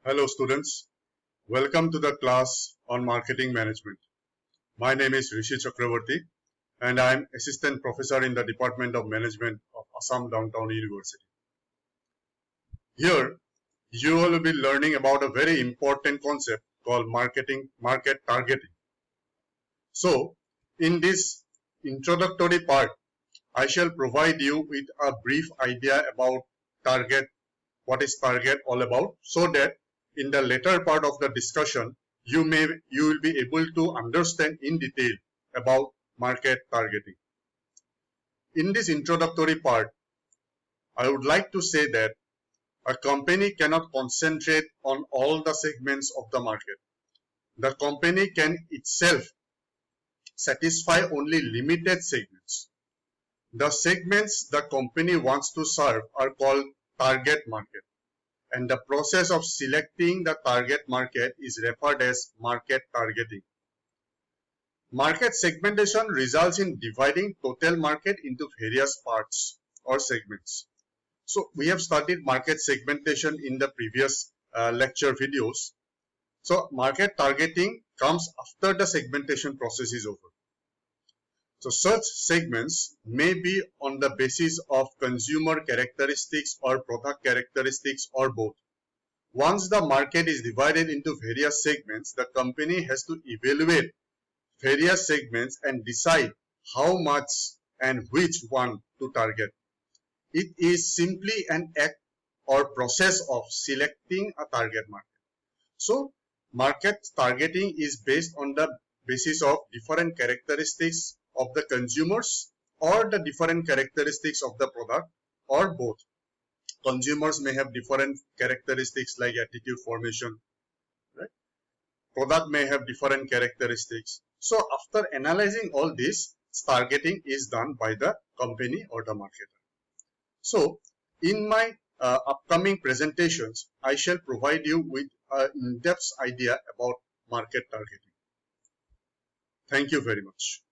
Hello students, welcome to the class on marketing management. My name is Rishi Chakravarti and I am assistant professor in the Department of Management of Assam Downtown University. Here you will be learning about a very important concept called market targeting. So in this introductory part, I shall provide you with a brief idea about target, what is target all about, so that in the later part of the discussion, you will be able to understand in detail about market targeting. In this introductory part, I would like to say that a company cannot concentrate on all the segments of the market. The company can itself satisfy only limited segments. The segments the company wants to serve are called target market, and the process of selecting the target market is referred as market targeting. Market segmentation results in dividing total market into various parts or segments. So we have studied market segmentation in the previous lecture videos. So market targeting comes after the segmentation process is over. So such segments may be on the basis of consumer characteristics or product characteristics or both. Once the market is divided into various segments, the company has to evaluate various segments and decide how much and which one to target. It is simply an act or process of selecting a target market. So market targeting is based on the basis of different characteristics of the consumers or the different characteristics of the product or both. Consumers may have different characteristics like attitude formation, right? Product may have different characteristics. So after analyzing all this, targeting is done by the company or the marketer. So in my upcoming presentations, I shall provide you with an in-depth idea about market targeting. Thank you very much.